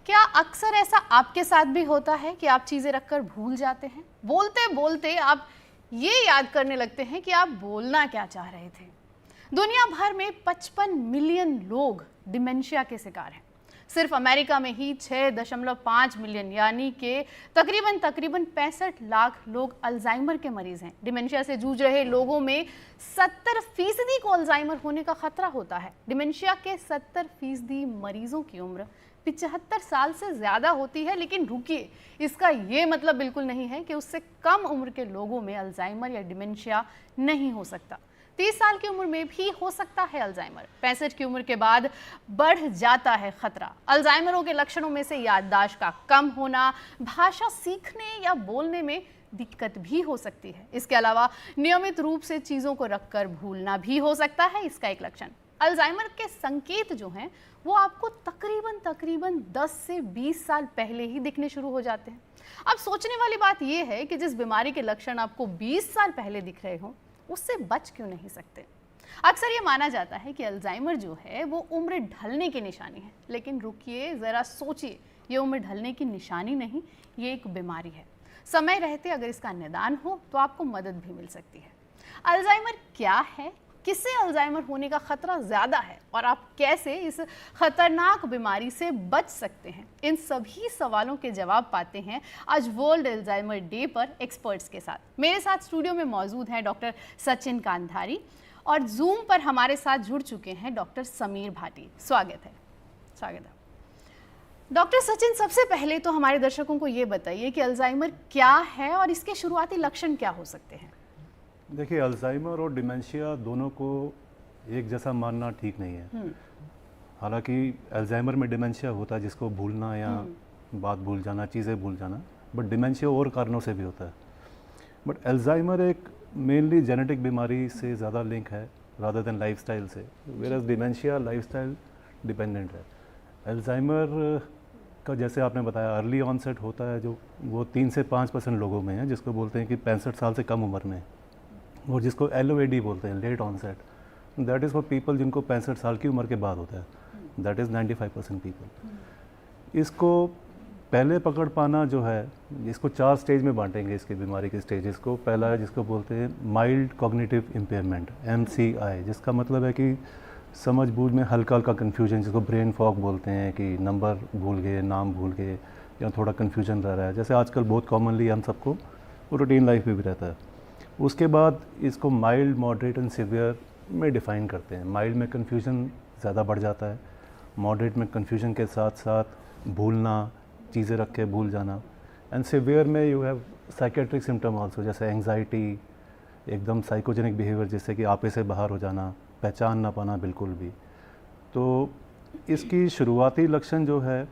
क्या अक्सर ऐसा आपके साथ भी होता है कि आप चीज़ें रखकर भूल जाते हैं? बोलते बोलते आप ये याद करने लगते हैं कि आप बोलना क्या चाह रहे थे। दुनिया भर में 55 मिलियन लोग डिमेंशिया के शिकार हैं। सिर्फ अमेरिका में ही 6.5 मिलियन यानी कि तकरीबन 65 लाख लोग अल्जाइमर के मरीज हैं। डिमेंशिया से जूझ रहे लोगों में 70% को अल्जाइमर होने का खतरा होता है। डिमेंशिया के 70% मरीजों की उम्र 75 साल से ज्यादा होती है। लेकिन रुकिए, इसका ये मतलब बिल्कुल नहीं है कि उससे कम उम्र के लोगों में अल्जाइमर या डिमेंशिया नहीं हो सकता। 30 साल की उम्र में भी हो सकता है अल्जाइमर। 65 की उम्र के बाद बढ़ जाता है खतरा। अल्जाइमरों के लक्षणों में से याददाश्त का कम होना, भाषा सीखने या बोलने में दिक्कत भी हो सकती है। इसके अलावा नियमित रूप से चीजों को रखकर भूलना भी हो सकता है इसका एक लक्षण। अल्जाइमर के संकेत जो हैं वो आपको तकरीबन 10 से 20 साल पहले ही दिखने शुरू हो जाते हैं। अब सोचने वाली बात यह है कि जिस बीमारी के लक्षण आपको 20 साल पहले दिख रहे हो उससे बच क्यों नहीं सकते। अक्सर ये माना जाता है कि अल्जाइमर जो है वो उम्र ढलने की निशानी है, लेकिन रुकिए जरा सोचिए, ये उम्र ढलने की निशानी नहीं, ये एक बीमारी है। समय रहते अगर इसका निदान हो तो आपको मदद भी मिल सकती है। अल्जाइमर क्या है, किससे अल्जाइमर होने का खतरा ज्यादा है और आप कैसे इस खतरनाक बीमारी से बच सकते हैं, इन सभी सवालों के जवाब पाते हैं आज वर्ल्ड अल्जाइमर डे पर एक्सपर्ट्स के साथ। मेरे साथ स्टूडियो में मौजूद हैं डॉक्टर सचिन कांधारी और जूम पर हमारे साथ जुड़ चुके हैं डॉक्टर समीर भाटी। स्वागत है डॉक्टर सचिन। सबसे पहले तो हमारे दर्शकों को ये बताइए कि अल्जाइमर क्या है और इसके शुरुआती लक्षण क्या हो सकते हैं। देखिए, अल्जाइमर और डिमेंशिया दोनों को एक जैसा मानना ठीक नहीं है। हालांकि अल्जाइमर में डिमेंशिया होता है जिसको भूलना या बात भूल जाना, चीज़ें भूल जाना, बट डिमेंशिया और कारणों से भी होता है। बट अल्जाइमर एक मेनली जेनेटिक बीमारी से ज़्यादा लिंक है रादर देन लाइफस्टाइल से, वेयरएज डिमेंशिया लाइफस्टाइल डिपेंडेंट है। अल्जाइमर का जैसे आपने बताया अर्ली ऑनसेट होता है, जो वो 3 से 5% लोगों में है, जिसको बोलते हैं कि 65 साल से कम उम्र में, और जिसको LOAD बोलते हैं, late onset, that is for people जिनको 65 साल की उम्र के बाद होता है, दैट इज़ 95% पीपल। इसको पहले पकड़ पाना जो है, इसको 4 स्टेज में बांटेंगे इसकी बीमारी के स्टेजेस को। पहला है जिसको बोलते हैं माइल्ड कॉग्निटिव इम्पेयरमेंट, MCI, जिसका मतलब है कि समझ बूझ में हल्का हल्का कन्फ्यूजन, जिसको ब्रेन फॉग बोलते हैं, कि नंबर भूल गए, नाम भूल गए, या थोड़ा कन्फ्यूजन रह रहा है, जैसे आजकल बहुत कॉमनली हम सबको रूटीन लाइफ में भी रहता है। उसके बाद इसको माइल्ड, मॉडरेट एंड सीवियर में डिफ़ाइन करते हैं। माइल्ड में कन्फ्यूजन ज़्यादा बढ़ जाता है, मॉडरेट में कन्फ्यूजन के साथ साथ भूलना, चीज़ें रख के भूल जाना, एंड सीवियर में you have psychiatric symptom also, जैसे एंग्जाइटी, एकदम साइकोजेनिक बिहेवियर, जैसे कि आपे से बाहर हो जाना, पहचान ना पाना बिल्कुल भी। तो इसकी शुरुआती लक्षण जो है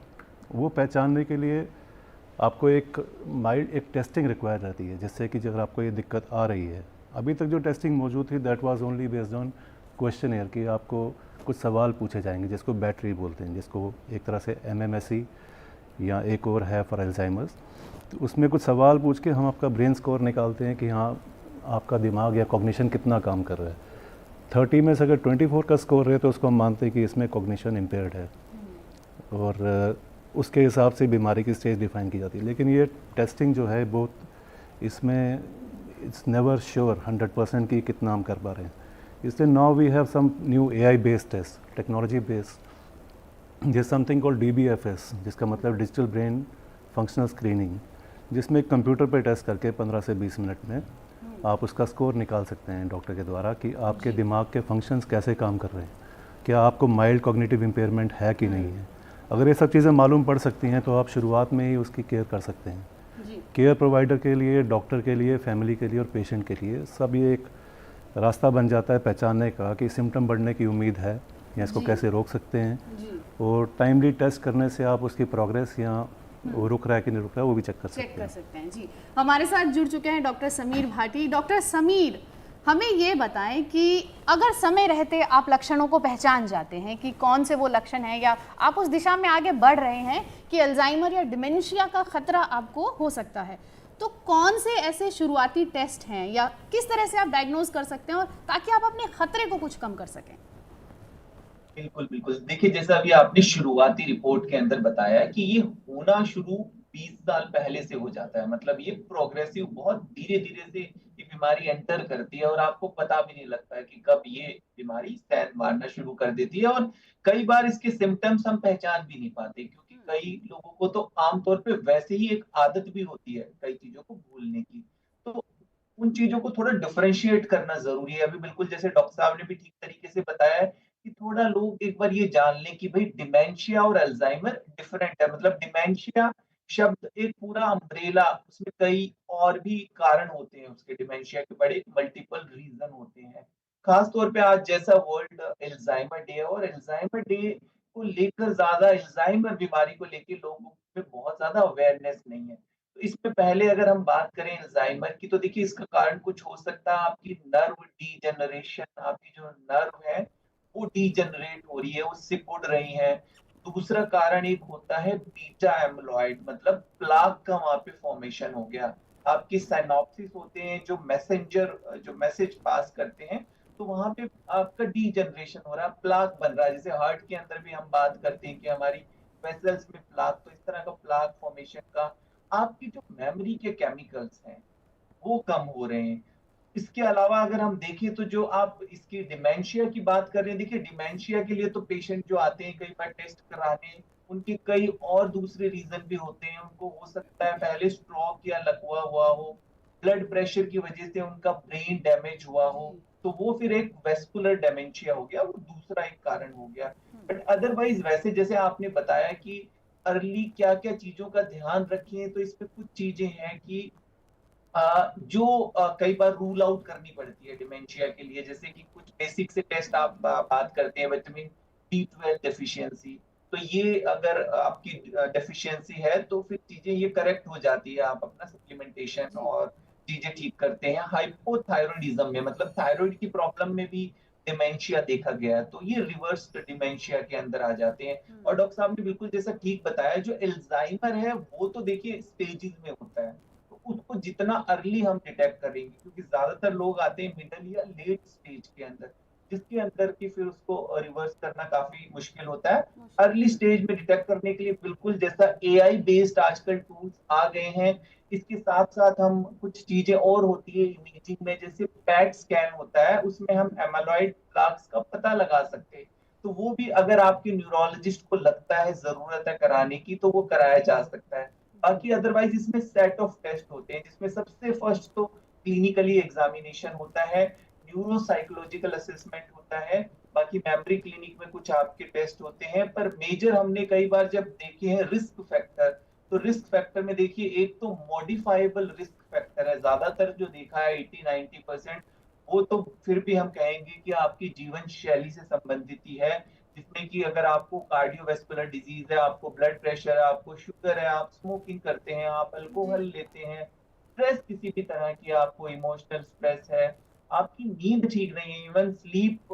वो पहचानने के लिए आपको एक टेस्टिंग रिक्वायर रहती है, जिससे कि अगर आपको ये दिक्कत आ रही है, अभी तक जो टेस्टिंग मौजूद थी that was only based on questionnaire, कि आपको कुछ सवाल पूछे जाएंगे जिसको बैटरी बोलते हैं, जिसको एक तरह से MMSE या एक और है फॉर अल्जाइमर्स। तो उसमें कुछ सवाल पूछ के हम आपका ब्रेन स्कोर निकालते हैं कि हाँ आपका दिमाग या कॉग्निशन कितना काम कर रहा है। 30 में से अगर 24 का स्कोर है तो उसको हम मानते हैं कि इसमें कॉग्निशन इम्पेयर्ड है, और उसके हिसाब से बीमारी की स्टेज डिफाइन की जाती है। लेकिन ये टेस्टिंग जो है बहुत, इसमें इट्स नेवर श्योर 100% की कितना हम कर पा रहे हैं। इसलिए now we have some new AI based test, technology based, जिस समथिंग कॉल्ड DBFS, जिसका मतलब डिजिटल ब्रेन फंक्शनल स्क्रीनिंग, जिसमें कंप्यूटर पर टेस्ट करके 15 से 20 मिनट में आप उसका स्कोर निकाल सकते हैं डॉक्टर के द्वारा कि आपके दिमाग के फंक्शंस कैसे काम कर रहे हैं, क्या आपको माइल्ड कॉग्निटिव इम्पेयरमेंट है कि नहीं है। अगर ये सब चीज़ें मालूम पड़ सकती हैं तो आप शुरुआत में ही उसकी केयर कर सकते हैं। केयर प्रोवाइडर के लिए, डॉक्टर के लिए, फैमिली के लिए और पेशेंट के लिए सब ये एक रास्ता बन जाता है पहचानने का कि सिम्टम बढ़ने की उम्मीद है या इसको कैसे रोक सकते हैं, और टाइमली टेस्ट करने से आप उसकी प्रोग्रेस या वो रुक रहा है कि नहीं रुक रहा है वो भी चेक कर सकते हैं। जी, हमारे साथ जुड़ चुके हैं डॉक्टर समीर भाटी। डॉक्टर समीर, हमें ये बताएं कि अगर समय रहते आप लक्षणों को पहचान जाते हैं कि कौन से वो लक्षण हैं, या आप उस दिशा में आगे बढ़ रहे हैं कि अल्जाइमर या डिमेंशिया का खतरा आपको हो सकता है, तो कौन से ऐसे शुरुआती टेस्ट हैं या किस तरह से आप डायग्नोज कर सकते हैं और ताकि आप अपने खतरे को कुछ कम कर सकें। बिल्कुल, बिल्कुल। देखिए, जैसा अभी आपने शुरुआती रिपोर्ट के अंदर बताया कि ये होना शुरू 20 साल पहले से हो जाता है। मतलब ये प्रोग्रेसिव बहुत धीरे-धीरे से ये बीमारी एंटर करती है और आपको पता भी नहीं लगता है कि कब ये बीमारी सेंध मारना शुरू कर देती है और कई बार इसके सिम्पटम्स हम पहचान भी नहीं पाते क्योंकि कई लोगों को तो आम तौर पे वैसे ही एक आदत भी होती है कई चीज़ों को भूलने की। तो उन चीज़ों को थोड़ा डिफरेंशिएट करना ज़रूरी है। अभी बिल्कुल जैसे डॉक्टर साहब ने भी ठीक तरीके से बताया है कि थोड़ा लोग एक बार ये जान लें कि भई डिमेंशिया और अल्ज़ाइमर डिफरेंट है। मतलब डिमेंशिया शब्द एक पूरा अम्ब्रेला उसमें कई और भी कारण होते हैं उसके डिमेंशिया के बड़े मल्टीपल रीज़न होते हैं। ख़ास तौर पे आज जैसा वर्ल्ड अल्ज़ाइमर डे है और अल्ज़ाइमर डे को लेकर ज़्यादा अल्ज़ाइमर बीमारी को लेके लोगों में बहुत ज़्यादा अवेयरनेस नहीं है। तो इसमें पहले अगर हम बात करें अल्ज़ाइमर की तो देखिए इसका कारण कुछ हो सकता है आपकी नर्व डीजनरेशन आपकी जो नर्व है वो डीजनरेट हो रही है, वो सिकुड़ रही हैं। दूसरा कारण एक होता है बीटा एम्यलॉइड मतलब प्लाक का वहाँ पे फॉर्मेशन हो गया। आपके सिनैप्सेस होते हैं जो मैसेंजर जो मैसेज पास करते हैं, तो वहाँ पे आपका डीजनरेशन हो रहा है, प्लाक बन रहा है। जैसे हार्ट के अंदर भी हम बात करते हैं कि हमारी वेसल्स में प्लाक तो इस तरह का प्लाक फॉर्मेशन का आपकी जो मेमोरी के केमिकल्स हैं, वो कम हो रहे हैं। इसके अलावा अगर हम देखें तो जो आप इसकी डिमेंशिया की बात कर रहे हैं, देखिए डिमेंशिया के लिए तो पेशेंट जो आते हैं कई बार टेस्ट कराने, उनके कई और दूसरे रीज़न भी होते हैं। उनको हो सकता है पहले स्ट्रोक या लकवा हुआ हो, ब्लड प्रेशर की वजह से उनका ब्रेन डैमेज हुआ हो, जी। तो वो फिर एक वेस्कुलर डिमेंशिया हो गया, वो दूसरा एक कारण हो गया। बट अदरवाइज़ वैसे जैसे आपने बताया कि अर्ली क्या-क्या चीज़ों का ध्यान रखें, तो इसमें कुछ चीज़ें हैं कि जो कई बार रूल आउट करनी पड़ती है डिमेंशिया के लिए जैसे कि कुछ बेसिक से टेस्ट आप बात करते हैं विटामिन B12 डेफिशिएंसी तो ये अगर आपकी डेफिशिएंसी है तो फिर चीजें ये करेक्ट हो जाती है आप अपना सप्लीमेंटेशन जी। और चीजें ठीक करते हैं हाइपोथायरॉयडिज्म में मतलब थायराइड की प्रॉब्लम में भी डिमेंशिया देखा गया है तो ये रिवर्स डिमेंशिया के अंदर आ जाते हैं और डॉक्टर साहब ने बिल्कुल जैसा ठीक बताया जो एल्जाइमर है वो तो देखिए स्टेजेस में होता है तो उसको जितना अर्ली हम डिटेक्ट करेंगे क्योंकि ज्यादातर लोग आते हैं मिडल या लेट स्टेज के अंदर जिसके अंदर की फिर उसको रिवर्स करना काफी मुश्किल होता है अर्ली मुश्किल। स्टेज में डिटेक्ट करने के लिए बिल्कुल जैसा एआई बेस्ड आजकल टूल्स आ गए हैं इसके साथ साथ हम कुछ चीजें और होती है इमेजिंग में जैसे पैट स्कैन होता है उसमें हम एमालॉइड प्लाक्स का पता लगा सकते हैं तो वो भी अगर आपके न्यूरोलॉजिस्ट को लगता है जरूरत है कराने की तो वो कराया जा सकता है बाकी अदरवाइज इसमें सेट ऑफ टेस्ट होते हैं जिसमें सबसे फर्स्ट तो क्लिनिकली एग्जामिनेशन होता है न्यूरो साइकोलॉजिकल असेसमेंट होता है बाकी मेमोरी क्लिनिक में कुछ आपके टेस्ट होते हैं पर मेजर हमने कई बार जब देखे हैं रिस्क फैक्टर तो रिस्क फैक्टर में देखिए एक तो मॉडिफाइबल रिस्क फैक्टर है ज्यादातर जो देखा है 80-90% वो तो फिर भी हम कहेंगे कि आपकी जीवन शैली से संबंधित ही है जिसमें कि अगर आपको कार्डियोवैस्कुलर डिजीज है आपको ब्लड प्रेशर है आपको शुगर है आप स्मोकिंग करते हैं आप अल्कोहल जी। लेते हैं स्ट्रेस किसी भी तरह की आपको इमोशनल स्ट्रेस है आपकी नींद ठीक नहीं है इवन स्लीप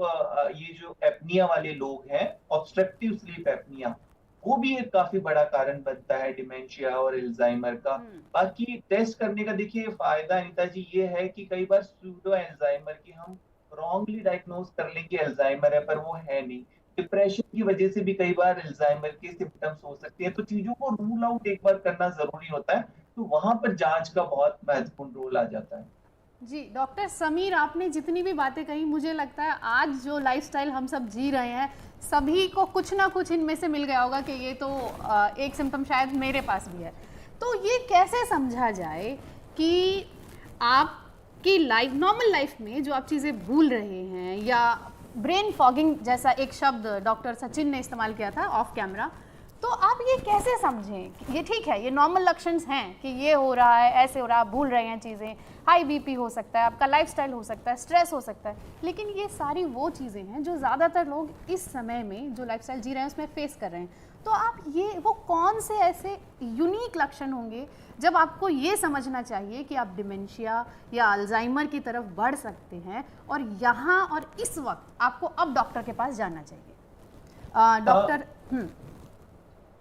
ये जो एपनिया वाले लोग हैं ऑब्स्ट्रक्टिव स्लीप एपनिया वो भी एक काफी बड़ा कारण बनता है डिमेंशिया और एल्जाइमर का बाकी टेस्ट करने का देखिए फायदा अनिता जी ये है कि कई बार सूडो एल्जाइमर की हम रॉन्गली डायग्नोज कर लें कि एल्जाइमर है पर वो है नहीं डिप्रेशन की वजह से भी कई बार अल्जाइमर के सिम्टम्स हो सकते हैं तो चीजों को रूल आउट एक बार करना जरूरी होता है तो वहां पर जांच का बहुत महत्वपूर्ण रोल आ जाता है जी डॉक्टर समीर आपने जितनी भी बातें कही मुझे लगता है आज जो लाइफस्टाइल हम सब जी रहे हैं सभी को कुछ ना कुछ इनमें से मिल गया होगा कि ये तो एक सिम्टम शायद मेरे पास भी है तो ये कैसे समझा जाए कि आपकी लाइफ नॉर्मल लाइफ में जो आप चीज़ें भूल रहे हैं या ब्रेन फॉगिंग जैसा एक शब्द डॉक्टर सचिन ने इस्तेमाल किया था ऑफ कैमरा तो आप ये कैसे समझें कि ये ठीक है ये नॉर्मल लक्षण हैं कि ये हो रहा है ऐसे हो रहा है आप भूल रहे हैं चीज़ें हाई बीपी हो सकता है आपका लाइफस्टाइल हो सकता है स्ट्रेस हो सकता है लेकिन ये सारी वो चीज़ें हैं जो ज़्यादातर लोग इस समय में जो लाइफस्टाइल जी रहे हैं उसमें फेस कर रहे हैं तो आप ये वो कौन से ऐसे यूनिक लक्षण होंगे जब आपको ये समझना चाहिए कि आप डिमेंशिया या अल्जाइमर की तरफ बढ़ सकते हैं और यहाँ और इस वक्त आपको अब डॉक्टर के पास जाना चाहिए डॉक्टर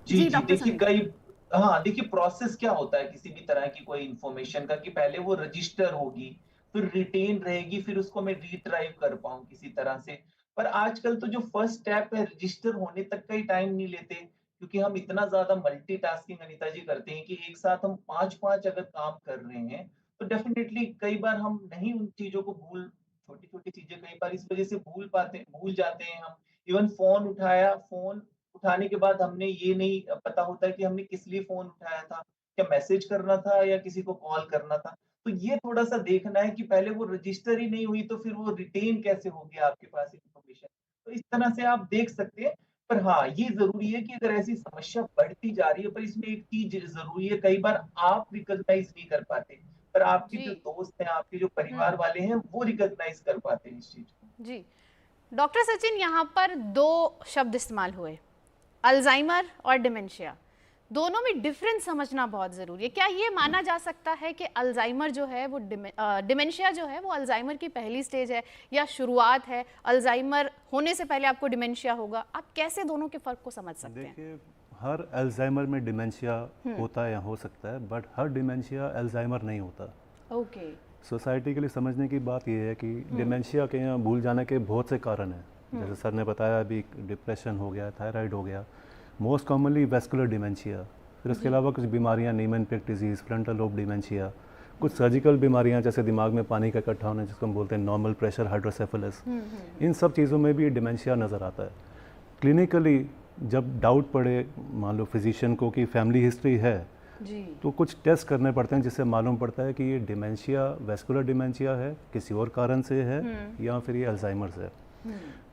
जी जी जी डॉक्टर देखिए समीर कई हाँ देखिए प्रोसेस क्या होता है किसी भी तरह की कोई इंफॉर्मेशन का कि पहले वो रजिस्टर होगी फिर रिटेन रहेगी फिर उसको मैं रिट्राइव कर पाऊँ किसी तरह से पर आजकल तो जो फर्स्ट स्टेप है रजिस्टर होने तक का ही टाइम नहीं लेते, क्योंकि हम इतना ज़्यादा मल्टीटास्किंग अनीता जी करते हैं कि एक साथ हम 5-5 अगर काम कर रहे हैं, तो डेफ़िनेटली कई बार हम नहीं उन चीज़ों को छोटी-छोटी चीज़ें कई बार इस वज़ह से भूल जाते हैं हम। इवन फ़ोन उठाने के बाद हमने ये नहीं पता होता है कि हमने किस लिए फ़ोन उठाया था, क्या मैसेज करना था या किसी को कॉल करना था। तो ये थोड़ा-सा देखना है कि पहले वो रजिस्टर ही नहीं हुई तो फिर वो रिटेन कैसे हो गया आपके पास इन्फॉर्मेशन। तो इस तरह से आप देख सकते हैं। पर हाँ, ये ज़रूरी है कि अगर ऐसी समस्या बढ़ती जा रही है, पर इसमें एक चीज़ ज़रूरी है, कई बार आप रिकॉग्नाइज़ नहीं कर पाते, पर आपके जी। जो दोस्त हैं, आपके जो परिवार हुँ, वाले हैं, वो रिकॉग्नाइज़ कर पाते हैं इस चीज़ को। जी। डॉक्टर सचिन, यहाँ पर 2 शब्द इस्तेमाल हुए, अल्ज़ाइमर और डिमेंशिया। दोनों में डिफरेंस समझना बहुत ज़रूरी है। क्या ये माना जा सकता है कि अल्ज़ाइमर जो है वो डिमेंशिया जो है वो अल्ज़ाइमर की पहली स्टेज है या शुरुआत है? अल्ज़ाइमर होने से पहले आपको डिमेंशिया होगा। आप कैसे दोनों के फ़र्क को समझ सकते हैं? देखिए, हर अल्जाइमर में डिमेंशिया होता है या हो सकता है, बट हर डिमेंशिया अल्जाइमर नहीं होता। ओके। सोसाइटी के लिए समझने की बात यह है कि डिमेंशिया के यहाँ भूल जाने के बहुत से कारण हैं। जैसे सर ने बताया, अभी डिप्रेशन हो गया, थायराइड हो गया, मोस्ट कॉमनली वेस्कुलर डिमेंशिया। फिर उसके अलावा कुछ बीमारियाँ, नीमनपेक डिजीज़, फ्रंटल लोब डिमेंशिया, कुछ सर्जिकल बीमारियाँ जैसे दिमाग में पानी का इकट्ठा होना जिसको हम बोलते हैं नॉर्मल प्रेशर हाइड्रोसेफलस। इन सब चीज़ों में भी डिमेंशिया नज़र आता है। क्लिनिकली जब डाउट पड़े, मान लो फिजिशियन को कि फैमिली हिस्ट्री है, जी। तो कुछ टेस्ट करने पड़ते हैं जिससे मालूम पड़ता है कि ये डिमेंशिया वेस्कुलर डिमेंशिया है, किसी और कारण से है, या फिर ये अल्जाइमर्स है।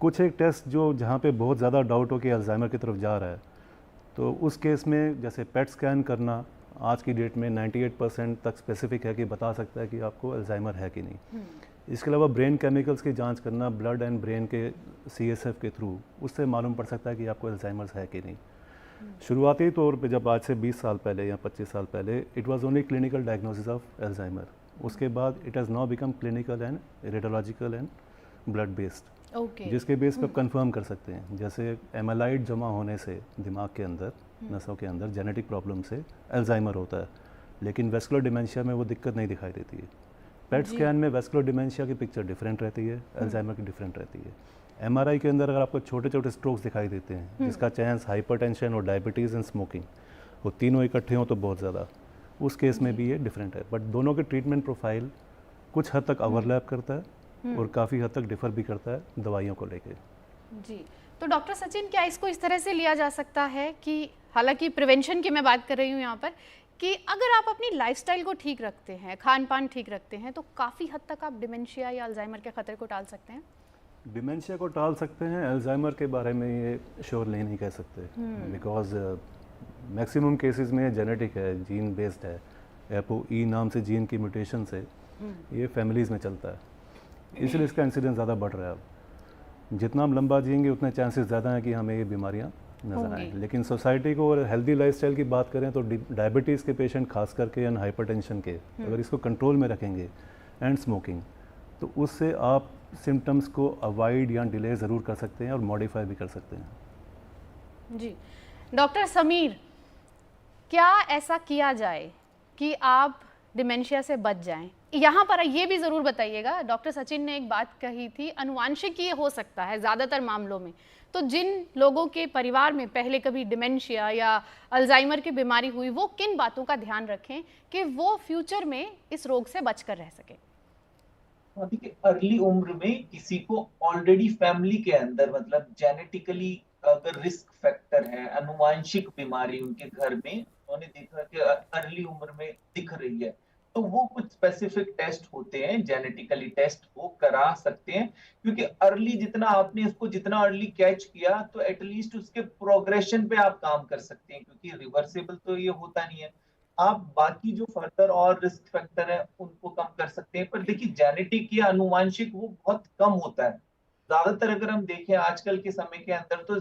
कुछ एक टेस्ट जो जहाँ पे बहुत ज़्यादा डाउट हो कि अल्जाइमर की तरफ जा रहा है, तो उस केस में जैसे पेट स्कैन करना आज की डेट में 98% तक स्पेसिफिक है कि बता सकता है कि आपको अल्जाइमर है कि नहीं। इसके अलावा ब्रेन केमिकल्स की जांच करना ब्लड एंड ब्रेन के CSF के थ्रू, उससे मालूम पड़ सकता है कि आपको अल्जाइमर्स है कि नहीं। शुरुआती तौर पे जब आज से 20 साल पहले या 25 साल पहले it was only clinical diagnosis of Alzheimer. उसके बाद it has now become clinical and radiological and blood based, okay. जिसके बेस पर कंफर्म कर सकते हैं। जैसे एमाइलाइड जमा होने से दिमाग के अंदर, नसों के अंदर जेनेटिक प्रॉब्लम से अल्जाइमर होता है, लेकिन वेस्कुलर डिमेंशिया में वो दिक्कत नहीं दिखाई देती है। पेट स्कैन में वेस्कुलर डिमेंशिया की पिक्चर डिफरेंट रहती है, अल्जाइमर की डिफरेंट रहती है। MRI के अंदर अगर आपको छोटे छोटे स्ट्रोक्स दिखाई देते हैं जिसका चांस हाइपरटेंशन और डायबिटीज़ एंड स्मोकिंग, वो तीनों इकट्ठे हों तो बहुत ज़्यादा, उस केस में भी ये डिफरेंट है। बट दोनों के ट्रीटमेंट प्रोफाइल कुछ हद तक ओवरलैप करता है और काफ़ी हद तक डिफ़र भी करता है दवाइयों को लेके। जी। तो डॉक्टर सचिन, क्या इसको इस तरह से लिया जा सकता है कि हालांकि प्रिवेंशन की मैं बात कर रही हूँ यहाँ पर, कि अगर आप अपनी लाइफस्टाइल को ठीक रखते हैं, खान पान ठीक रखते हैं, तो काफ़ी हद तक आप डिमेंशिया या अल्जाइमर के खतरे को टाल सकते हैं? डिमेंशिया को टाल सकते हैं, अल्जाइमर के बारे में ये श्योर नहीं कह सकते, बिकॉज मैक्सिमम केसेस में जेनेटिक है, जीन बेस्ड है। ApoE नाम से जीन की म्यूटेशन से ये फैमिलीज़ में चलता है, इसलिए इसका इंसिडेंस ज़्यादा बढ़ रहा है। अब जितना हम लंबा जिएंगे उतने चांसेस ज़्यादा हैं कि हमें ये बीमारियाँ नज़र आएँ। लेकिन सोसाइटी को और हेल्दी लाइफस्टाइल की बात करें तो डायबिटीज़ के पेशेंट खास करके एंड हाइपरटेंशन के, अगर इसको कंट्रोल में रखेंगे, एंड स्मोकिंग, तो उससे आप सिम्टम्स को अवॉइड या डिले ज़रूर कर सकते हैं और मॉडिफाई भी कर सकते हैं। जी। डॉक्टर समीर, क्या ऐसा किया जाए कि आप डिमेंशिया से बच जाएं? यहाँ पर ये भी ज़रूर बताइएगा, डॉक्टर सचिन ने एक बात कही थी, अनुवांशिक ये हो सकता है ज़्यादातर मामलों में। तो जिन लोगों के परिवार में पहले कभी डिमेंशिया या अल्जाइमर की बीमारी हुई, वो किन बातों का ध्यान रखें कि वो फ्यूचर में इस रोग से बचकर रह सके? देखिए, अर्ली उम्र में किसी को ऑलरेडी फैमिली के अंदर मतलब जेनेटिकली अगर रिस्क फैक्टर है, अनुवांशिक बीमारी उनके घर में उन्होंने देखा कि अर्ली उम्र में दिख रही है, तो वो कुछ स्पेसिफिक टेस्ट होते हैं, जेनेटिकली टेस्ट वो करा सकते हैं। क्योंकि अर्ली जितना आपने उसको जितना अर्ली कैच किया तो एटलीस्ट उसके प्रोग्रेशन पे आप काम कर सकते हैं, क्योंकि रिवर्सेबल तो ये होता नहीं है। आप बाकी जो फर्दर और रिस्क फैक्टर है उनको कम कर सकते हैं, पर देखिए जेनेटिक या अनुवांशिक वो बहुत कम होता है। ज्यादातर अगर हम देखें आजकल के समय के अंदर तो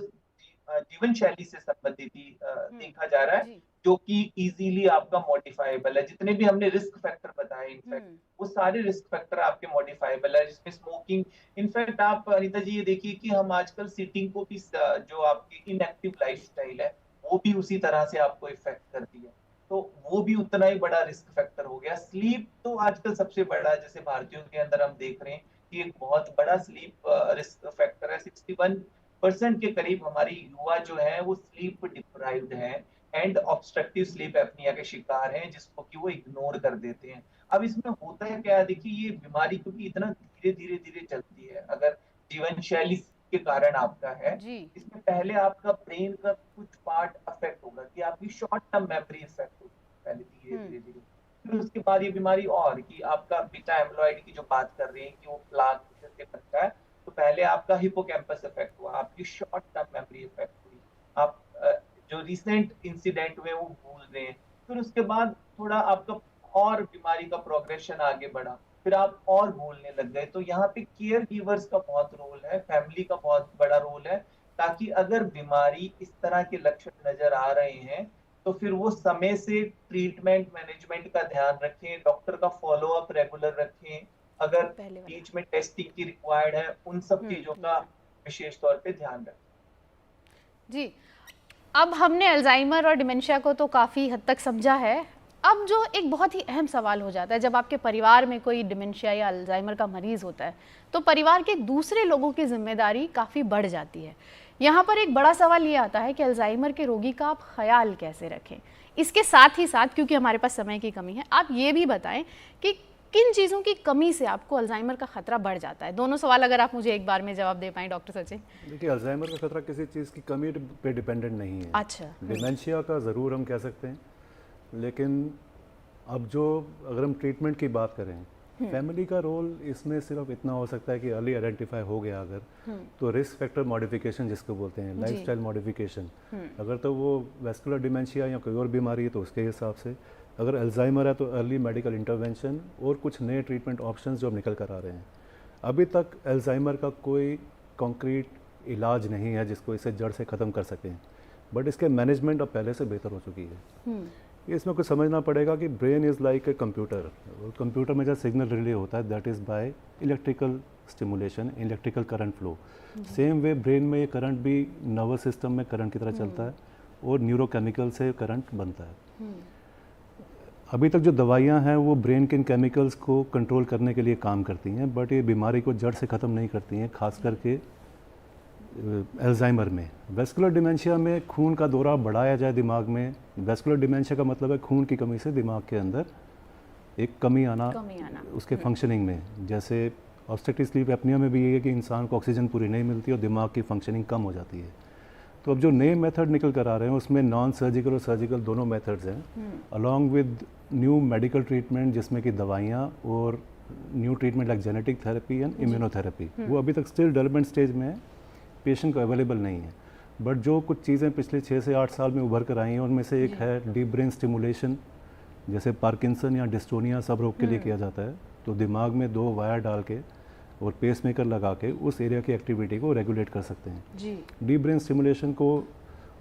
जीवन शैली से संबंधित ही देखा जा रहा है, जी। जो कि इजीली आपका मॉडिफाइबल है। जितने भी हमने रिस्क फैक्टर बताए इनफैक्ट वो सारे रिस्क फैक्टर आपके मॉडिफाइबल है, जिसमें स्मोकिंग। इनफैक्ट आप अनीता जी ये देखिए कि हम आजकल सिटिंग को भी जो आपकी इनएक्टिव लाइफस्टाइल है वो भी उसी तरह से आपको इफेक्ट करती है, तो वो भी उतना ही बड़ा रिस्क फैक्टर हो गया। स्लीप तो आजकल सबसे बड़ा, जैसे भारतीयों के अंदर हम देख रहे हैं कि एक बहुत बड़ा स्लीप रिस्क फैक्टर है। 61% के करीब हमारी युवा जो है वो स्लीप डिप्राइव्ड है एंड ऑब्स्ट्रक्टिव स्लीप एपनिया के शिकार हैं, जिसको कि वो इग्नोर कर देते हैं। अब इसमें होता है क्या, देखिए ये बीमारी क्योंकि इतना धीरे धीरे धीरे चलती है, अगर जीवन शैली के कारण आपका है, जी। इसमें पहले आपका ब्रेन का कुछ पार्ट अफेक्ट होगा कि आपकी शॉर्ट टर्म मेमोरी इफेक्ट होगी पहले धीरे धीरे धीरे, फिर उसके बाद ये बीमारी और कि आपका बीटा एम्लोइड की जो बात कर रहे हैं कि वो प्लाक जैसे बनता है, तो पहले आपका हिपोकैम्पस इफेक्ट हुआ, आपकी शॉर्ट टर्म मेमोरी इफेक्ट हुई, आप जो रिसेंट इंसिडेंट हुए वो भूल रहे हैं, फिर उसके बाद थोड़ा आपका और बीमारी का प्रोग्रेशन आगे बढ़ा, फिर आप और भूलने लग गए। तो यहाँ पे केयर गिवर्स का बहुत रोल है, फैमिली का बहुत बड़ा रोल है, ताकि अगर बीमारी इस तरह के लक्षण नजर आ रहे हैं तो फिर वो समय से ट्रीटमेंट मैनेजमेंट का ध्यान रखें, डॉक्टर का फॉलो अप रेगुलर रखें, अगर बीच में टेस्टिंग की रिक्वायर्ड है उन सब चीजों का विशेष तौर पे ध्यान रखें। जी, अब हमने अल्जाइमर और डिमेंशिया को तो काफ़ी हद तक समझा है। अब जो एक बहुत ही अहम सवाल हो जाता है, जब आपके परिवार में कोई डिमेंशिया या अल्जाइमर का मरीज़ होता है तो परिवार के दूसरे लोगों की जिम्मेदारी काफ़ी बढ़ जाती है। यहाँ पर एक बड़ा सवाल ये आता है कि अल्जाइमर के रोगी का आप ख्याल कैसे रखें। इसके साथ ही साथ, क्योंकि हमारे पास समय की कमी है, आप ये भी बताएं कि किन चीज़ों की कमी से आपको अल्जाइमर का खतरा बढ़ जाता है। दोनों सवाल अगर आप मुझे एक बार में जवाब दे पाएं डॉक्टर सचिन। देखिए, अल्जाइमर का खतरा किसी चीज़ की कमी पे डिपेंडेंट नहीं है। अच्छा। डिमेंशिया का ज़रूर हम कह सकते हैं, लेकिन अब जो अगर हम ट्रीटमेंट की बात करें, फैमिली का रोल इसमें सिर्फ इतना हो सकता है कि अर्ली आइडेंटिफाई हो गया अगर, तो रिस्क फैक्टर मॉडिफिकेशन जिसको बोलते हैं, लाइफस्टाइल मॉडिफिकेशन, अगर तो वो वेस्कुलर डिमेंशिया या कोई और बीमारी है तो उसके हिसाब से, अगर अल्जाइमर है तो अर्ली मेडिकल इंटरवेंशन और कुछ नए ट्रीटमेंट ऑप्शंस जो अब निकल कर आ रहे हैं। अभी तक अल्जाइमर का कोई कॉन्क्रीट इलाज नहीं है जिसको इसे जड़ से ख़त्म कर सकें, बट इसके मैनेजमेंट अब पहले से बेहतर हो चुकी है। इसमें कुछ समझना पड़ेगा कि brain is like a computer, और कंप्यूटर में जो सिग्नल रिले होता है that is by electrical stimulation, electrical current flow. Same way brain में ये करंट भी नर्वस सिस्टम में करंट की तरह चलता है और न्यूरोकेमिकल से करंट बनता है। अभी तक जो दवाइयाँ हैं वो ब्रेन के इन केमिकल्स को कंट्रोल करने के लिए काम करती हैं, बट ये बीमारी को जड़ से ख़त्म नहीं करती हैं, खास करके अल्जाइमर में। वेस्कुलर डिमेंशिया में खून का दौरा बढ़ाया जाए दिमाग में, वेस्कुलर डिमेंशिया का मतलब है खून की कमी से दिमाग के अंदर एक कमी आना उसके फंक्शनिंग में। जैसे ऑब्स्ट्रक्टिव स्लीप एपनिया में भी ये है कि इंसान को ऑक्सीजन पूरी नहीं मिलती और दिमाग की फंक्शनिंग कम हो जाती है। तो अब जो नए मेथड निकल कर आ रहे हैं उसमें नॉन सर्जिकल और सर्जिकल दोनों मेथड्स हैं, along with new medical treatment जिसमें कि दवाइयाँ और new treatment like genetic therapy and immunotherapy, वो अभी तक स्टिल डेवलपमेंट स्टेज में है, पेशेंट को अवेलेबल नहीं है। बट जो कुछ चीज़ें पिछले 6 से 8 साल में उभर कर आई हैं उनमें से एक है डीप ब्रेन स्टिमुलेशन, जैसे पार्किंसन या डिस्टोनिया सब रोग के लिए किया जाता है। तो दिमाग में 2 वायर डाल के और पेसमेकर लगा के उस एरिया की एक्टिविटी को रेगुलेट कर सकते हैं। डीप ब्रेन स्टिमुलेशन को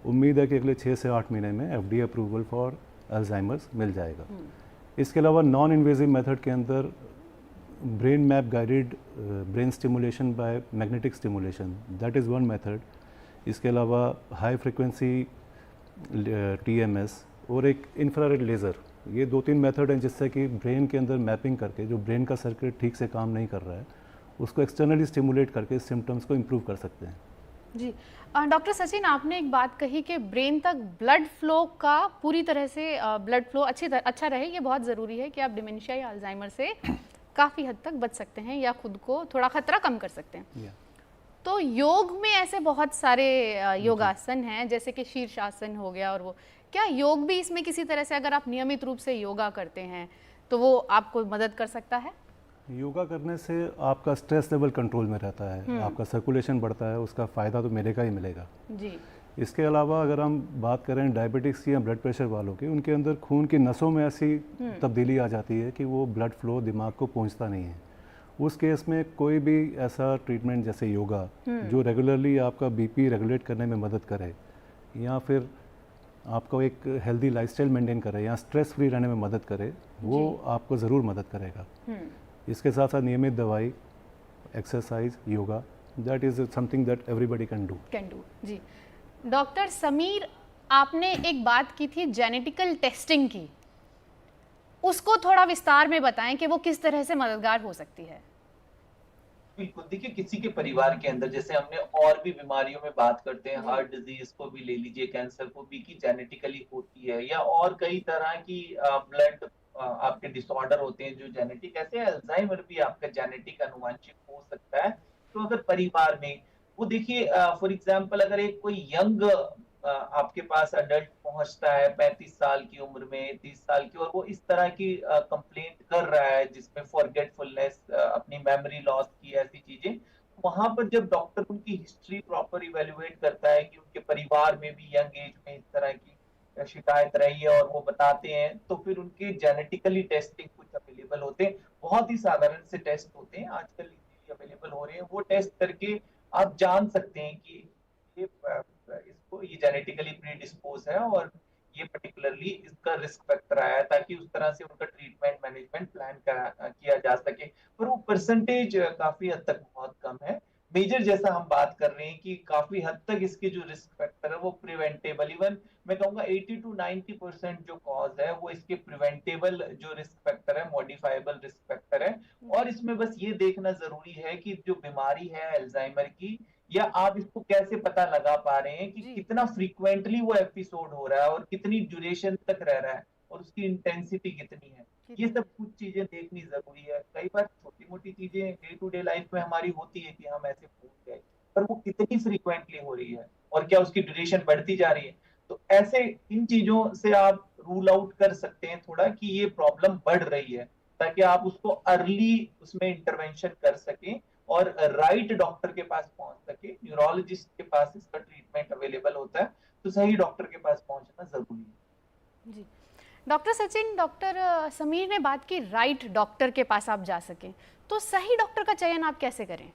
उम्मीद है कि अगले 6 से 8 महीने में FDA अप्रूवल फॉर अल्जाइमर्स मिल जाएगा। इसके अलावा नॉन इन्वेजिव मेथड के अंदर brain map guided brain stimulation by magnetic stimulation, that is one method. इसके अलावा हाई फ्रिक्वेंसी TMS और एक इंफ्रारेड लेज़र, ये 2-3 मेथड हैं जिससे कि ब्रेन के अंदर मैपिंग करके जो ब्रेन का सर्किट ठीक से काम नहीं कर रहा है उसको एक्सटर्नली स्टिमुलेट करके सिम्टम्स को इम्प्रूव कर सकते हैं। जी डॉक्टर सचिन, आपने एक बात कही कि ब्रेन तक ब्लड फ्लो का पूरी तरह से ब्लड फ्लो अच्छा रहे, ये बहुत ज़रूरी है कि आप डिमेंशिया या अल्जाइमर से काफ़ी हद तक बच सकते हैं या खुद को थोड़ा खतरा कम कर सकते हैं। तो योग में ऐसे बहुत सारे योगासन हैं, जैसे कि शीर्षासन हो गया, और वो क्या योग भी इसमें किसी तरह से अगर आप नियमित रूप से योगा करते हैं तो वो आपको मदद कर सकता है? योगा करने से आपका स्ट्रेस लेवल कंट्रोल में रहता है, आपका सर्कुलेशन बढ़ता है, उसका फ़ायदा तो मिलेगा ही मिलेगा जी। इसके अलावा अगर हम बात करें डायबिटिक्स या ब्लड प्रेशर वालों की, उनके अंदर खून की नसों में ऐसी तब्दीली आ जाती है कि वो ब्लड फ्लो दिमाग को पहुंचता नहीं है। उस केस में कोई भी ऐसा ट्रीटमेंट जैसे योगा जो रेगुलरली आपका BP रेगुलेट करने में मदद करे या फिर आपको एक हेल्दी लाइफस्टाइल मेंटेन करे या स्ट्रेस फ्री रहने में मदद करे, वो आपको ज़रूर मदद करेगा। इसके साथ साथ नियमित दवाई, exercise, yoga, that is something that everybody can do ji. Doctor Sameer, आपने एक बात की थी जेनेटिकल टेस्टिंग की, उसको थोड़ा विस्तार में बताएं कि वो किस तरह से मददगार हो सकती है। बिल्कुल, देखिए किसी के परिवार के अंदर जैसे हमने और भी बीमारियों में बात करते हैं, हार्ट डिजीज को भी ले लीजिए, कैंसर को भी, कि जेनेटिकली होती है, या और कई तरह की ब्लड आपके डिसऑर्डर होते हैं जो जेनेटिक, ऐसे अल्जाइमर भी आपका जेनेटिक आनुवंशिक हो सकता है। तो अगर परिवार में वो देखिए फॉर एग्जांपल अगर एक कोई यंग आपके पास अडल्ट पहुंचता है 35 साल की उम्र में, 30 साल की, और वो इस तरह की कंप्लेंट कर रहा है जिसमें फॉरगेटफुलनेस, अपनी मेमोरी लॉस की ऐसी चीजें, वहां पर जब डॉक्टर उनकी हिस्ट्री प्रॉपर इवेल्युएट करता है कि उनके परिवार में भी यंग एज में इस तरह की शिकायत रही है और वो बताते हैं, तो फिर उनके जेनेटिकली टेस्टिंग कुछ अवेलेबल होते हैं, बहुत ही साधारण से टेस्ट होते हैं आजकल अवेलेबल हो रहे हैं, वो टेस्ट करके आप जान सकते हैं कि ये इसको ये जेनेटिकली प्रीडिस्पोज है और ये पर्टिकुलरली इसका रिस्क फैक्टर आया है, ताकि उस तरह से उनका ट्रीटमेंट मैनेजमेंट प्लान किया जा सके। पर वो परसेंटेज काफी हद तक बहुत कम है। मेजर जैसा हम बात कर रहे हैं कि काफी हद तक इसके जो रिस्क फैक्टर है वो प्रिवेंटेबल, इवन मैं कहूंगा 80 to 90% जो कॉज है वो इसके प्रिवेंटेबल जो रिस्क फैक्टर है, मॉडिफाइबल रिस्क फैक्टर है। और इसमें बस ये देखना जरूरी है कि जो बीमारी है अल्जाइमर की, या आप इसको कैसे पता लगा पा रहे हैं कि कितना फ्रीक्वेंटली वो एपिसोड हो रहा है और कितनी ड्यूरेशन तक रह रहा है और उसकी इंटेंसिटी कितनी है, ये सब कुछ चीजें देखनी जरूरी है। कई बार छोटी मोटी चीजें डे टू डे लाइफ में हमारी होती है कि हम ऐसे भूल गए, पर वो कितनी फ्रीक्वेंटली हो रही है और क्या उसकी ड्यूरेशन बढ़ती जा रही है, तो ऐसे इन चीजों से आप रूल आउट कर सकते हैं थोड़ा कि ये प्रॉब्लम बढ़ रही है, ताकि आप उसको अर्ली उसमें इंटरवेंशन कर सकें और राइट डॉक्टर के पास पहुंच सके। न्यूरोलॉजिस्ट के पास इसका ट्रीटमेंट अवेलेबल होता है, तो सही डॉक्टर के पास पहुंचना जरूरी है। जी डॉक्टर सचिन, डॉक्टर समीर ने बात की राइट डॉक्टर के पास आप जा सकें, तो सही डॉक्टर का चयन आप कैसे करें?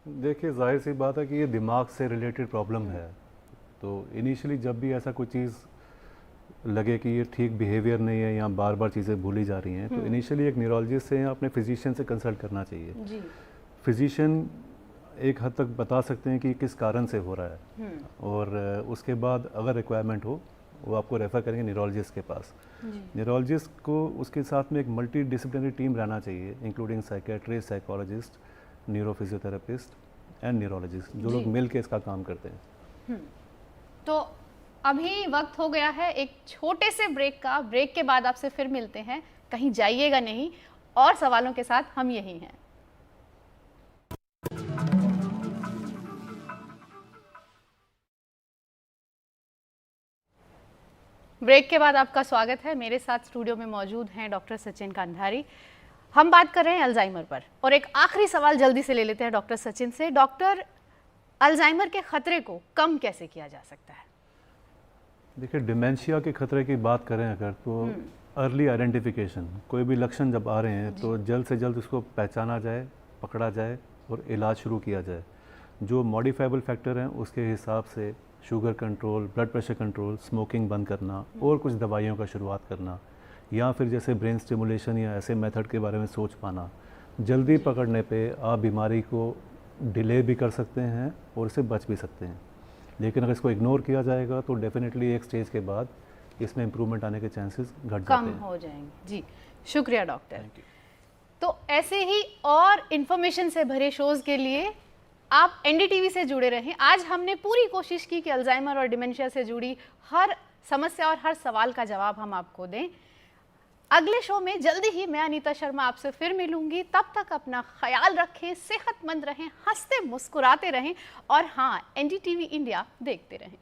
देखिए जाहिर सी बात है कि ये दिमाग से रिलेटेड प्रॉब्लम है, तो इनिशियली जब भी ऐसा कोई चीज़ लगे कि ये ठीक बिहेवियर नहीं है या बार बार चीज़ें भूली जा रही हैं, तो इनिशियली एक न्यूरोलॉजिस्ट से या अपने फिजिशियन से कंसल्ट करना चाहिए। जी। फिजिशियन एक हद तक बता सकते हैं कि किस कारण से हो रहा है, और उसके बाद अगर रिक्वायरमेंट हो वो आपको रेफ़र करेंगे न्यूरोलॉजिस्ट के पास। न्यूरोलॉजिस्ट को उसके साथ में एक मल्टी डिसिप्लिनरी टीम रहना चाहिए, including psychiatrist, psychologist, neurophysiotherapist and neurologist, जो लोग मिल के इसका काम करते हैं। तो अभी वक्त हो गया है एक छोटे से ब्रेक का। ब्रेक के बाद आपसे फिर मिलते हैं, कहीं जाइएगा नहीं, और सवालों के साथ हम यही हैं। ब्रेक के बाद आपका स्वागत है। मेरे साथ स्टूडियो में मौजूद हैं डॉक्टर सचिन कांधारी। हम बात कर रहे हैं अल्जाइमर पर, और एक आखिरी सवाल जल्दी से ले लेते हैं डॉक्टर सचिन से। डॉक्टर, अल्जाइमर के खतरे को कम कैसे किया जा सकता है? देखिए डिमेंशिया के खतरे की बात करें अगर, तो अर्ली आइडेंटिफिकेशन, कोई भी लक्षण जब आ रहे हैं तो जल्द से जल्द उसको पहचाना जाए, पकड़ा जाए और इलाज शुरू किया जाए। जो मॉडिफाइबल फैक्टर हैं उसके हिसाब से sugar control, blood pressure control, smoking बंद करना और कुछ दवाइयों का शुरुआत करना, या फिर जैसे ब्रेन स्टिमुलेशन या ऐसे मेथड के बारे में सोच पाना। जल्दी पकड़ने पे आप बीमारी को डिले भी कर सकते हैं और इससे बच भी सकते हैं, लेकिन अगर इसको इग्नोर किया जाएगा तो डेफिनेटली एक स्टेज के बाद इसमें इम्प्रूवमेंट आने के चांसेस घट जाते हैं, कम हो जाएंगे। जी शुक्रिया डॉक्टर। तो ऐसे ही और इन्फॉर्मेशन से भरे शोज के लिए आप एनडीटीवी से जुड़े रहें। आज हमने पूरी कोशिश की कि अल्जाइमर और डिमेंशिया से जुड़ी हर समस्या और हर सवाल का जवाब हम आपको दें। अगले शो में जल्दी ही मैं अनीता शर्मा आपसे फिर मिलूंगी। तब तक अपना ख्याल रखें, सेहतमंद रहें, हंसते मुस्कुराते रहें, और हाँ, एनडीटीवी इंडिया देखते रहें।